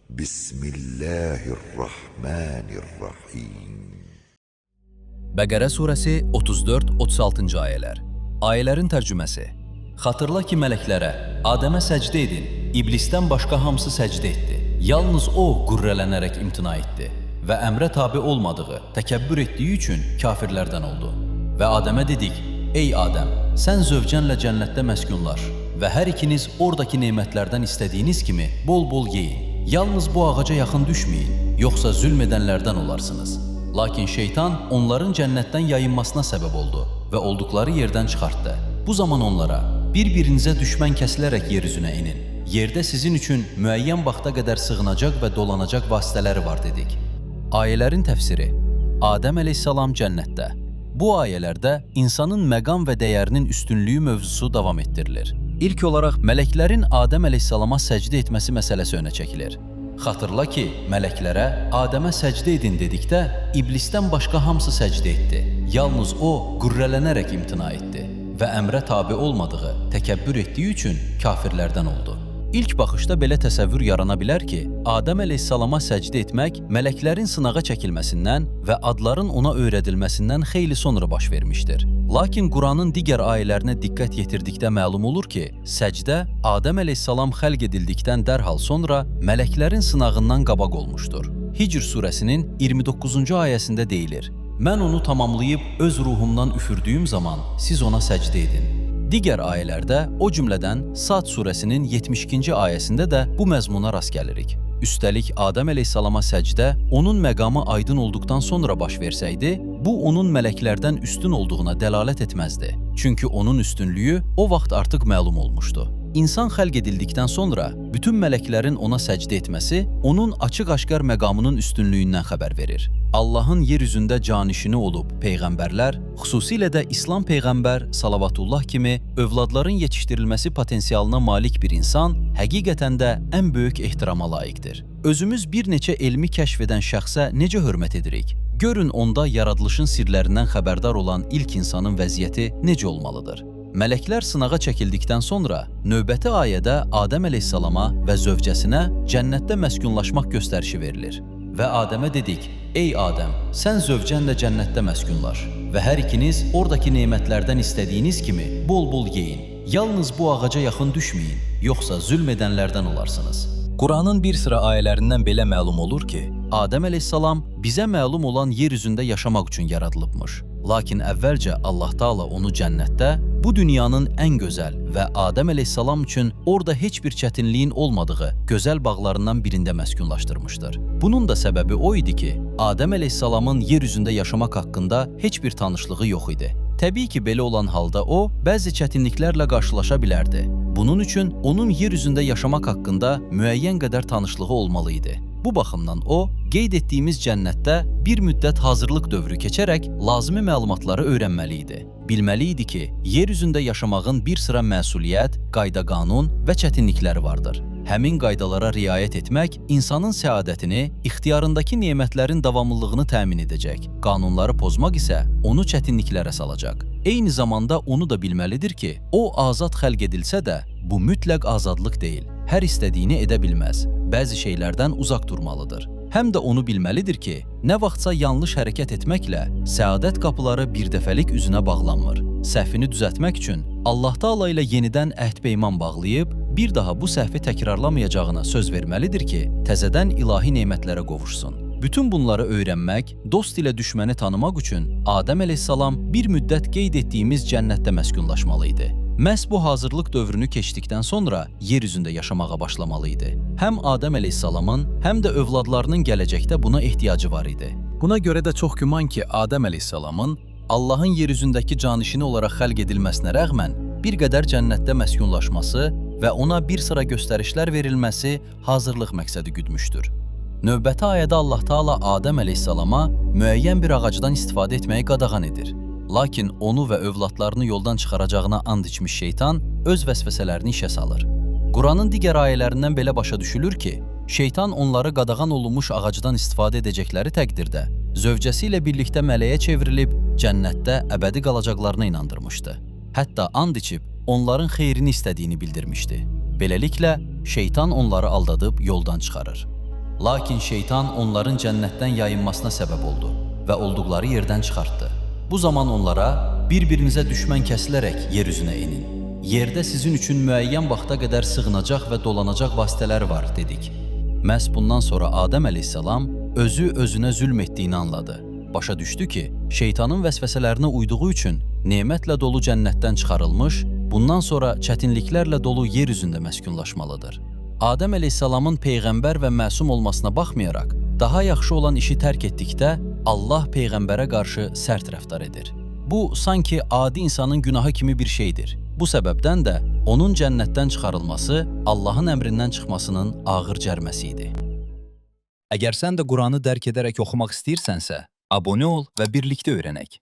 Bismillahirrahmanirrahim. Bəqərə surəsi 34-36-cı ayələr. Ayələrin tərcüməsi. Xatırla ki, mələklərə, Adəmə səcdə edin, iblisdən başqa hamısı səcdə etdi. Yalnız o qürrələnərək imtina etdi və əmrə tabi olmadığı, təkəbbür etdiyi üçün kafirlərdən oldu. Və Adəmə dedik, ey Adəm, sən zövcənlə cənnətdə məskunlaş və hər ikiniz oradakı nemətlərdən istədiyiniz kimi bol-bol yeyin. Yalnız bu ağaca yaxın düşməyin, yoxsa zülm edənlərdən olarsınız. Lakin şeytan onların cənnətdən yayınmasına səbəb oldu və olduqları yerdən çıxartdı. Bu zaman onlara, bir-birinizə düşmən kəsilərək yer üzünə inin. Yerdə sizin üçün müəyyən vaxta qədər sığınacaq və dolanacaq vasitələri var dedik. Ayələrin təfsiri. Adəm əleyhissalam cənnətdə. Bu ayələrdə insanın məqam və dəyərinin üstünlüyü mövzusu davam etdirilir. İlk olaraq mələklərin Adəm əleyhissalama səcdə etməsi məsələsi önə çəkilir. Xatırla ki, mələklərə Adəmə səcdə edin dedikdə, iblisdən başqa hamısı səcdə etdi. Yalnız o, qürrələnərək imtina etdi və əmrə tabi olmadığı, təkəbbür etdiyi üçün kafirlərdən oldu. İlk baxışda belə təsəvvür yarana bilər ki, Adəm əleyhissalama səcdə etmək mələklərin sınağa çəkilməsindən və adların ona öyrədilməsindən xeyli sonra baş vermişdir. Lakin Quranın digər ayələrinə diqqət yetirdikdə məlum olur ki, səcdə Adəm əleyhissalam xəlq edildikdən dərhal sonra mələklərin sınağından qabaq olmuşdur. Hicr surəsinin 29-cu ayəsində deyilir, mən onu tamamlayıb öz ruhumdan üfürdüyüm zaman siz ona səcdə edin. Digər ayələrdə, o cümlədən Sad surəsinin 72-ci ayəsində də bu məzmuna rast gəlirik. Üstəlik, Adəm əleyhissalama səcdə onun məqamı aydın olduqdan sonra baş versəydi, bu onun mələklərdən üstün olduğuna dəlalət etməzdi. Çünki onun üstünlüyü o vaxt artıq məlum olmuşdu. İnsan xəlq edildikdən sonra bütün mələklərin ona səcdə etməsi onun açıq-aşkar məqamının üstünlüyündən xəbər verir. Allahın yer üzündə canişini olub peyğəmbərlər, xüsusilə də İslam peyğəmbər salavatullah kimi övladların yetişdirilməsi potensialına malik bir insan həqiqətən də ən böyük ehtirama layiqdir. Özümüz bir neçə elmi kəşf edən şəxsə necə hörmət edirik? Görün onda yaradılışın sirlərindən xəbərdar olan ilk insanın vəziyyəti necə olmalıdır? Mələklər sınağa çəkildikdən sonra növbəti ayədə Adəm əleyhissalama və zövcəsinə cənnətdə məskunlaşmaq göstərişi verilir. Və Adəmə dedik, ey Adəm, sən zövcənlə cənnətdə məskunlaş və hər ikiniz oradakı nemətlərdən istədiyiniz kimi bol-bol yeyin. Yalnız bu ağaca yaxın düşməyin, yoxsa zülm edənlərdən olarsınız. Quranın bir sıra ayələrindən belə məlum olur ki, Adəm əleyhissalam bizə məlum olan yer üzündə yaşamaq üçün yaradılıbmış. Lakin əvvəlcə Allah Taala onu cənnətdə, bu dünyanın ən gözəl və Adəm əleyhissalam üçün orada heç bir çətinliyin olmadığı gözəl bağlarından birində məskunlaşdırmışdır. Bunun da səbəbi o idi ki, Adəm əleyhissalamın yer üzündə yaşamaq haqqında heç bir tanışlığı yox idi. Təbii ki, belə olan halda o, bəzi çətinliklərlə qarşılaşa bilərdi. Bunun üçün onun yer üzündə yaşamaq haqqında müəyyən qədər tanışlığı olmalı idi. Bu baxımdan o, qeyd etdiyimiz cənnətdə bir müddət hazırlıq dövrü keçərək lazımi məlumatları öyrənməli idi. Bilməli idi ki, yer üzündə yaşamağın bir sıra məsuliyyət, qayda-qanun və çətinlikləri vardır. Həmin qaydalara riayət etmək insanın səadətini, ixtiyarındakı nemətlərin davamlılığını təmin edəcək. Qanunları pozmaq isə onu çətinliklərə salacaq. Eyni zamanda onu da bilməlidir ki, o azad xəlq edilsə də, bu mütləq azadlıq deyil. Hər istədiyini edə bilməz. Bəzi şeylərdən uzaq durmalıdır. Həm də onu bilməlidir ki, nə vaxtsa yanlış hərəkət etməklə səadət qapıları birdəfəlik üzünə bağlanmır. Səhvini düzəltmək üçün Allah Taala ilə yenidən əhd-peyman bağlayıb, bir daha bu səhvi təkrarlamayacağına söz verməlidir ki, təzədən ilahi nemətlərə qovuşsun. Bütün bunları öyrənmək, dost ilə düşməni tanımaq üçün Adəm əleyhissalam bir müddət qeyd etdiyimiz cənnətdə məskunlaşmalı idi. Məhz bu hazırlıq dövrünü keçdikdən sonra yer üzündə yaşamağa başlamalı idi. Həm Adəm əleyhissalamın, həm də övladlarının gələcəkdə buna ehtiyacı var idi. Buna görə də çox güman ki, Adəm əleyhissalamın Allahın yer üzündəki canişini olaraq xəlq edilməsinə rəğmən bir qədər cənnətdə məskunlaşması və ona bir sıra göstərişlər verilməsi hazırlıq məqsədi güdmüşdür. Növbəti ayədə Allah Taala Adəm əleyhissalama müəyyən bir ağacdan istifadə etməyi qadağan edir. Lakin onu və övladlarını yoldan çıxaracağına and içmiş şeytan öz vəsvəsələrini işə salır. Quranın digər ayələrindən belə başa düşülür ki, şeytan onları qadağan olunmuş ağacdan istifadə edəcəkləri təqdirdə zövcəsi ilə birlikdə mələyə çevrilib cənnətdə əbədi qalacaqlarına inandırmışdı. Hətta and içib onların xeyrini istədiyini bildirmişdi. Beləliklə, şeytan onları aldadıb yoldan çıxarır. Lakin şeytan onların cənnətdən yayınmasına səbəb oldu və olduqları yerdən çıxartdı. Bu zaman onlara bir-birinizə düşmən kəsilərək yer üzünə inin. Yerdə sizin üçün müəyyən vaxta qədər sığınacaq və dolanacaq vasitələr var, dedik. Məhz bundan sonra Adəm əleyhissalam özü özünə zülm etdiyini anladı. Başa düşdü ki, şeytanın vəsvəsələrinə uyduğu üçün nemətlə dolu cənnətdən çıxarılmış, bundan sonra çətinliklərlə dolu yer üzündə məskunlaşmalıdır. Adəm əleyhissalamın peyğəmbər və məsum olmasına baxmayaraq, daha yaxşı olan işi tərk etdikdə Allah peyğəmbərə qarşı sərt rəftar edir. Bu, sanki adi insanın günahı kimi bir şeydir. Bu səbəbdən də onun cənnətdən çıxarılması Allahın əmrindən çıxmasının ağır cərməsi idi. Əgər sən də Quranı dərk edərək oxumaq istəyirsənsə, abunə ol və birlikdə öyrənək.